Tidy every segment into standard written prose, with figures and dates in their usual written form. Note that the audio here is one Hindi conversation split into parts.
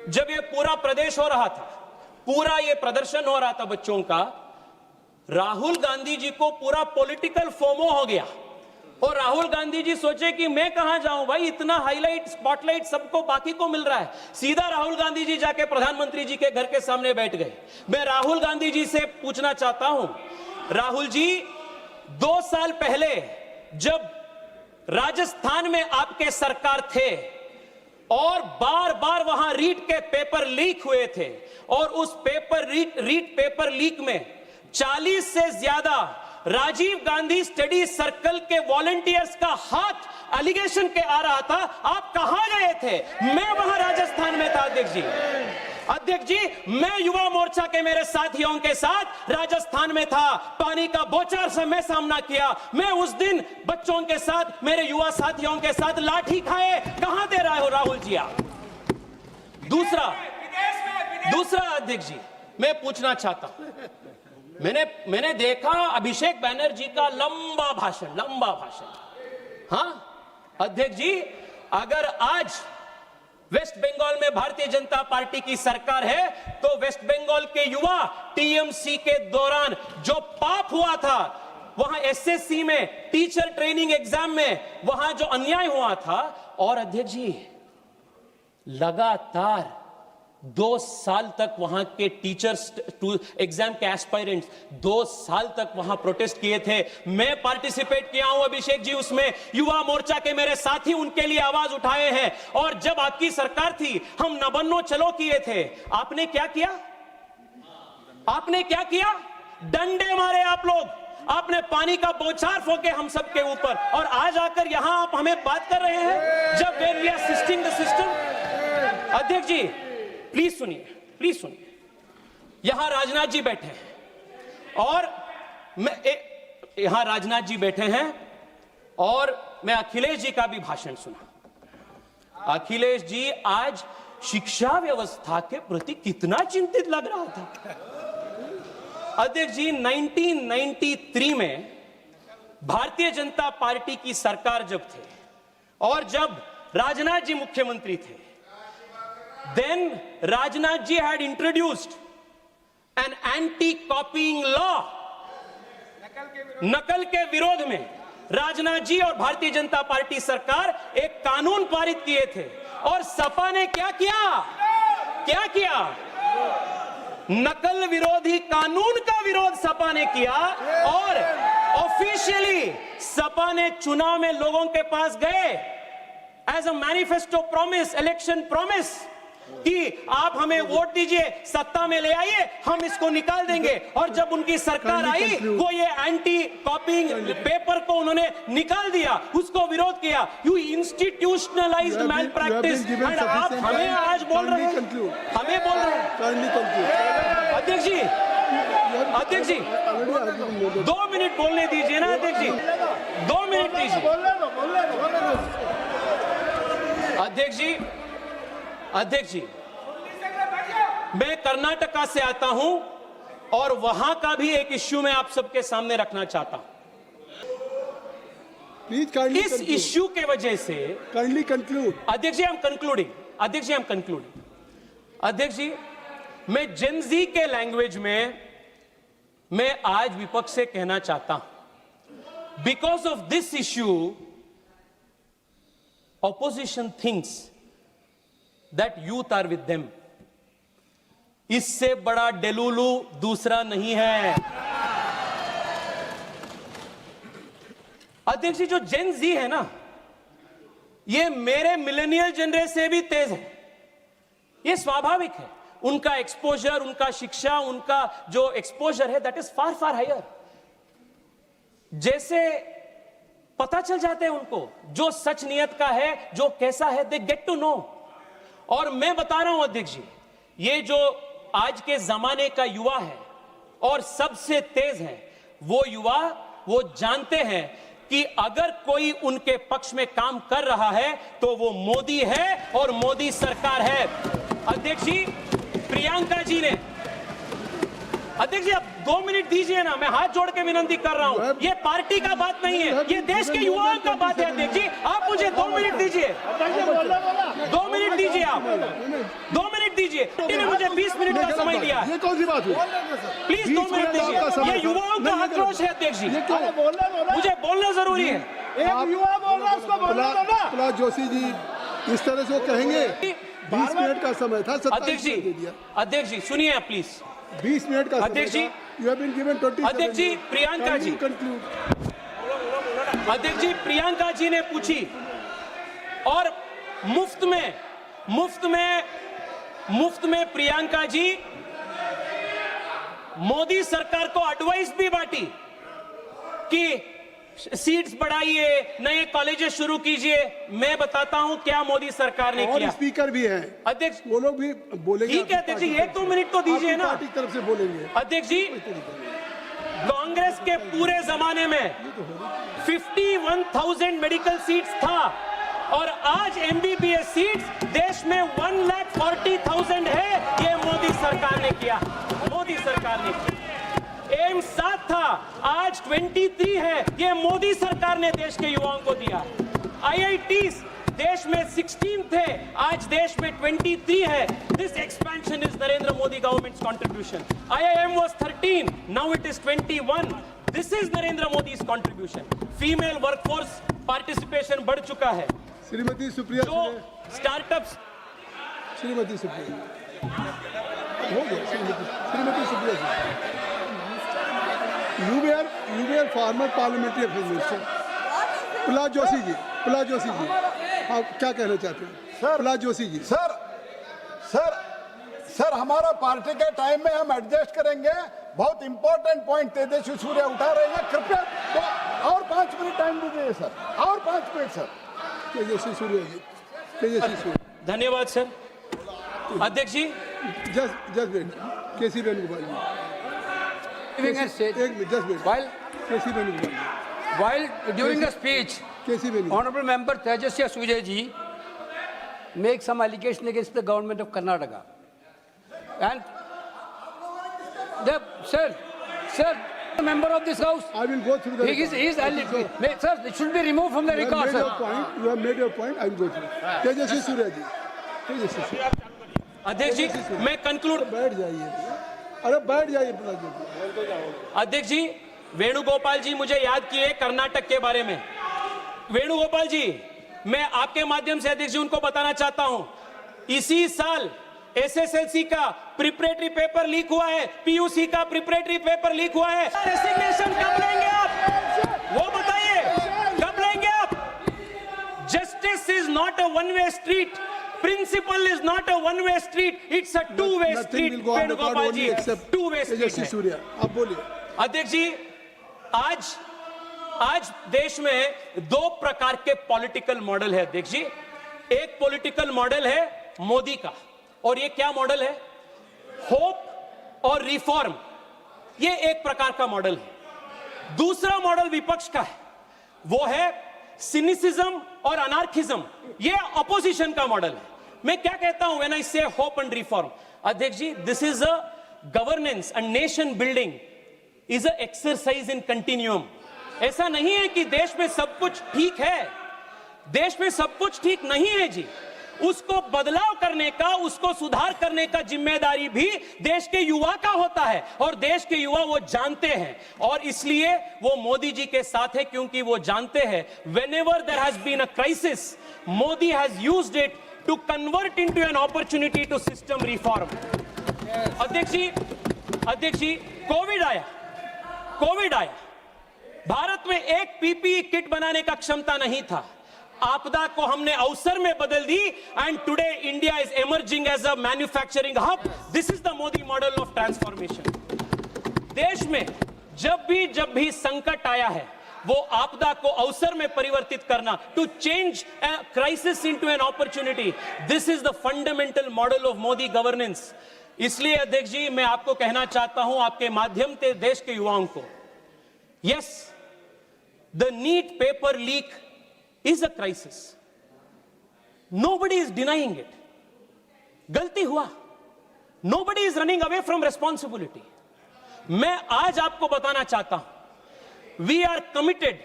जब ये पूरा प्रदेश हो रहा था, पूरा ये प्रदर्शन हो रहा था बच्चों का, राहुल गांधी जी को पूरा पॉलिटिकल फोमो हो गया और राहुल गांधी जी सोचे कि मैं कहां जाऊं भाई, इतना हाईलाइट स्पॉटलाइट सबको बाकी को मिल रहा है। सीधा राहुल गांधी जी जाके प्रधानमंत्री जी के घर के सामने बैठ गए। मैं राहुल गांधी जी से पूछना चाहता हूं, राहुल जी 2 साल पहले जब राजस्थान में आपके सरकार थे और बार बार वहां रीट के पेपर लीक हुए थे और उस रीट पेपर लीक में 40 से ज्यादा राजीव गांधी स्टडी सर्कल के वॉलंटियर्स का हाथ एलिगेशन के आ रहा था, आप कहां गए थे? मैं वहां राजस्थान में था अध्यक्ष जी। अध्यक्ष जी, मैं युवा मोर्चा के मेरे साथियों के साथ राजस्थान में था, पानी का बौछार से मैं सामना किया। मैं उस दिन बच्चों के साथ, मेरे युवा साथियों के साथ लाठी खाए। कहां दे रहे हो राहुल जी आप? दूसरा अध्यक्ष जी, मैं पूछना चाहता हूं, मैंने देखा अभिषेक बैनर्जी का लंबा भाषण। हां अध्यक्ष जी, अगर आज वेस्ट बंगाल में भारतीय जनता पार्टी की सरकार है तो वेस्ट बंगाल के युवा टीएमसी के दौरान जो पाप हुआ था, वहां एसएससी में टीचर ट्रेनिंग एग्जाम में वहां जो अन्याय हुआ था, और अध्यक्ष जी लगातार 2 साल तक वहां के टीचर्स एग्जाम के एस्पायरेंट्स 2 साल तक वहां प्रोटेस्ट किए थे। मैं पार्टिसिपेट किया हूं अभिषेक जी उसमें, युवा मोर्चा के मेरे साथी उनके लिए आवाज उठाए हैं। और जब आपकी सरकार थी, हम नबन्नो चलो किए थे। आपने क्या किया? डंडे मारे आप लोग, आपने पानी का बौछार फोके हम सबके ऊपर, और आज आकर यहां आप हमें बात कर रहे हैं जब we are assisting the system. अध्यक्ष जी प्लीज सुनिए, यहां राजनाथ जी बैठे हैं और मैं अखिलेश जी का भी भाषण सुना। अखिलेश जी आज शिक्षा व्यवस्था के प्रति कितना चिंतित लग रहा था। अध्यक्ष जी 1993 में भारतीय जनता पार्टी की सरकार जब थे और जब राजनाथ जी मुख्यमंत्री थे, then Rajnath ji had introduced an anti-copying law। नकल के विरोध में राजनाथ जी और भारतीय जनता पार्टी सरकार एक कानून पारित किए थे, और सपा ने क्या किया? नकल विरोधी कानून का विरोध सपा ने किया और ऑफिशियली सपा ने चुनाव में लोगों के पास गए as a manifesto promise, election promise, कि आप हमें वोट दीजिए, सत्ता में ले आइए, हम इसको निकाल देंगे। और जब उनकी सरकार आई, वो ये एंटी कॉपिंग पेपर को उन्होंने निकाल दिया, उसको विरोध किया। You institutionalized malpractice, and आप हमें आज बोल रहे हैं, अध्यक्ष जी 2 मिनट बोलने दीजिए ना अध्यक्ष जी, 2 मिनट दीजिए। अध्यक्ष जी मैं कर्नाटका से आता हूं और वहां का भी एक इश्यू मैं आप सबके सामने रखना चाहता हूं। इस इश्यू के वजह से अध्यक्ष जी आई एम कंक्लूडिंग। अध्यक्ष जी मैं जेनजी के लैंग्वेज में मैं आज विपक्ष से कहना चाहता हूं, because of this issue opposition thinks that youth are with them। इससे बड़ा डेलुलू दूसरा नहीं है। अध्यक्ष जी जो जेन जी है ना, ये मेरे मिलेनियल जनरेशन से भी तेज है, ये स्वाभाविक है। उनका एक्सपोजर, उनका शिक्षा, उनका जो एक्सपोजर है that is far far higher. जैसे पता चल जाते हैं उनको जो सच नियत का है, जो कैसा है, दे गेट टू नो। और मैं बता रहा हूं अध्यक्ष जी, ये जो आज के जमाने का युवा है और सबसे तेज है, वो युवा वो जानते हैं कि अगर कोई उनके पक्ष में काम कर रहा है तो वो मोदी है और मोदी सरकार है। अध्यक्ष जी अध्यक्ष जी, आप 2 मिनट दीजिए ना, मैं हाथ जोड़ के विनती कर रहा हूँ। ये पार्टी का बात नहीं है, ये देश के युवाओं का बात है। अध्यक्ष जी, आप मुझे 2 मिनट दीजिए, 2 मिनट दीजिए, आप 2 मिनट दीजिए। पार्टी ने मुझे 20 मिनट का समय दिया है। ये कौन सी बात हुई? प्लीज 2 मिनट दीजिए। ये युवाओं का आक्रोश है अध्यक्ष जी, मुझे बोलना जरूरी है। एक युवा बोल रहा है, उसको बोलने दो ना। प्रहलाद जोशी जी इस तरह से वो कहेंगे। 20 मिनट का समय था, अध्यक्ष जी सुनिए आप प्लीज। 20 मिनट का अध्यक्ष जी, यू हैव बीन गिवन 20। अध्यक्ष जी, प्रियंका जी, अध्यक्ष जी, प्रियंका जी ने पूछी और मुफ्त में प्रियंका जी मोदी सरकार को एडवाइस भी बांटी कि सीट्स बढ़ाइए, नए कॉलेजेस शुरू कीजिए। मैं बताता हूं क्या मोदी सरकार ने किया। स्पीकर भी है अध्यक्ष, वो लोग भी बोलेंगे। ठीक है अध्यक्ष जी, 1-2 मिनट तो दीजिए ना। पार्टी की तरफ से बोलेंगे। अध्यक्ष जी, कांग्रेस के पूरे जमाने में 51,000 मेडिकल सीट्स था और आज MBBS सीट्स देश में 1,40,000 है। ये मोदी सरकार ने किया, मोदी सरकार ने किया। एम्स 7 था, आज 23 है। ये मोदी सरकार ने देश के युवाओं को दिया। IITs देश में 16 थे, आज देश में 23 है। This expansion is Narendra Modi government's contribution. IIM was 13, now it is 21. This is Narendra मोदी's contribution. फीमेल वर्कफोर्स पार्टिसिपेशन बढ़ चुका है। श्रीमती सुप्रिया जो स्टार्टअप्स, श्रीमती सुप्रिया हो गया। श्रीमती सुप्रिया जी, you were former parliamentary affairs minister। Prahlad Joshi ji, आप क्या कहना चाहते हैं? सर, प्रहलाद जोशी जी। सर हमारा पार्टी के टाइम में हम एडजस्ट करेंगे। बहुत इंपॉर्टेंट पॉइंट तेजस्वी सूर्या उठा रहे हैं, कृपया तो और 5 मिनट टाइम दीजिए सर, और 5 मिनट सर। तेजस्वी सूर्या जी, धन्यवाद सर। अध्यक्ष जी, just wait, KC Venugopal ji, Giving a state, एक minute, just wait, KC Venugopal ji, while during the speech, KC Venugopal. Honorable Member Tejaswi Surya ji make some allegation against the government of Karnataka, and sir, the member of this house, I will go through the he is sir, it should be removed from the record, sir. You have made your point, I will go through। तेजस्वी सूर्या जी, अध्यक्ष जी, मैं कंक्लूड। बैठ जाइए, अरे बैठ जाइए प्रहलाद जोशी। अध्यक्ष जी, वेणुगोपाल जी मुझे याद किए कर्नाटक के बारे में। वेणुगोपाल जी, मैं आपके माध्यम से अध्यक्ष जी उनको बताना चाहता हूं, इसी साल SSLC का प्रिपरेटरी पेपर लीक हुआ है, PUC का प्रिपरेटरी पेपर लीक हुआ है। रेसिग्नेशन कब लेंगे आप, वो बताइए, कब लेंगे आप? Justice is not a one way street, principle is not a one way street, it's a two way street. Venugopal ji, two way street है। आप बोलिए। अध्यक्ष जी, आज देश में 2 प्रकार के पॉलिटिकल मॉडल है अध्यक्ष जी। एक पॉलिटिकल मॉडल है मोदी का, और ये क्या मॉडल है? होप और रिफॉर्म, ये एक प्रकार का मॉडल है। दूसरा मॉडल विपक्ष का है, वो है सिनिसिज्म और अनार्किज्म, ये अपोजिशन का मॉडल है। मैं क्या कहता हूं व्हेन आई से होप एंड रिफॉर्म? अध्यक्ष जी, this is a governance and nation building is a exercise in continuum. ऐसा नहीं है कि देश में सब कुछ ठीक है, देश में सब कुछ ठीक नहीं है जी। उसको बदलाव करने का, उसको सुधार करने का जिम्मेदारी भी देश के युवा का होता है, और देश के युवा वो जानते हैं, और इसलिए वो मोदी जी के साथ है, क्योंकि वो जानते हैं whenever there has been a crisis, Modi has used it to convert into an opportunity to system reform। अध्यक्ष जी, कोविड आया, भारत में एक PPE किट बनाने का क्षमता नहीं था। आपदा को हमने अवसर में बदल दी, and today India is emerging as a manufacturing hub. This is the Modi model of transformation. देश में जब भी संकट आया है, वो आपदा को अवसर में परिवर्तित करना, to change crisis into an opportunity. This is the fundamental model of Modi governance. इसलिए अध्यक्ष जी, मैं आपको कहना चाहता हूं, आपके माध्यम से देश के युवाओं को, yes, the NEET paper leak is a crisis. Nobody is denying it. गलती हुआ. Nobody is running away from responsibility. मैं आज आपको बताना चाहता हूं, we are committed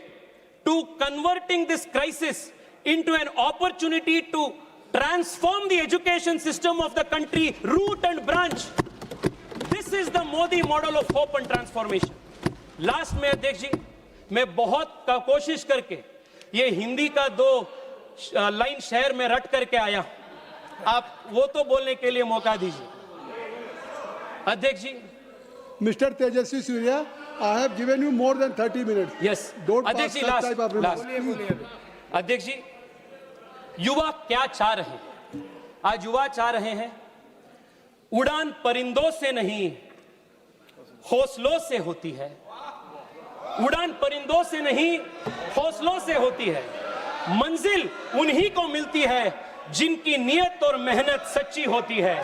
to converting this crisis into an opportunity to transform the education system of the country, root and branch. This is the Modi model of hope and transformation. Last में अध्यक्ष जी, मैं बहुत कोशिश करके ये हिंदी का 2 लाइन शहर में रट करके आया, आप वो तो बोलने के लिए मौका दीजिए। अध्यक्ष जी, Mr. Tejasvi Surya, I have given you more than 30 minutes. yes, Don't अध्यक्ष pass ji, such type of remarks. अध्यक्ष जी, युवा क्या चाह रहे हैं? आज युवा चाह रहे हैं उड़ान परिंदों से नहीं हौसलों से होती है। उड़ान परिंदों से नहीं हौसलों से होती है। मंजिल उन्हीं को मिलती है जिनकी नियत और मेहनत सच्ची होती है।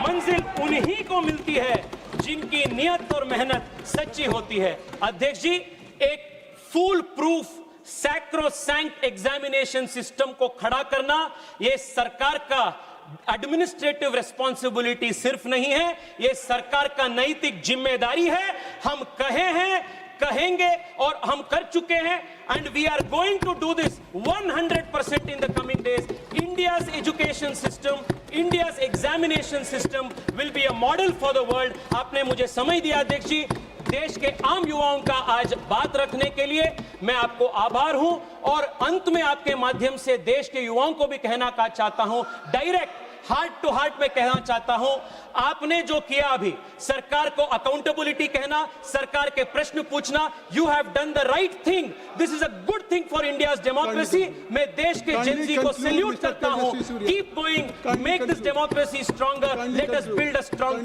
मंजिल उन्हीं को मिलती है जिनकी नियत और मेहनत सच्ची होती है। अध्यक्ष जी, एक फूल प्रूफ सैक्रोसैंक्ट एग्जामिनेशन सिस्टम को खड़ा करना यह सरकार का एडमिनिस्ट्रेटिव रिस्पॉन्सिबिलिटी सिर्फ नहीं है, यह सरकार का नैतिक जिम्मेदारी है। हम कहे हैं, कहेंगे और हम कर चुके हैं, and we are going to do this 100% in the coming days. India's education system, India's examination system will be a model for the world. आपने मुझे समय दिया अध्यक्ष जी, देश के आम युवाओं का आज बात रखने के लिए मैं आपको आभार हूं, और अंत में आपके माध्यम से देश के युवाओं को भी कहना चाहता हूं, डायरेक्ट हार्ट टू हार्ट में कहना चाहता हूं, आपने जो किया अभी, सरकार को अकाउंटेबिलिटी कहना, सरकार के प्रश्न पूछना, you have done the right thing. This is a good thing for India's democracy. मैं देश के जेनजी को सैल्यूट करता हूं। Keep going, make this democracy stronger, let us build a strong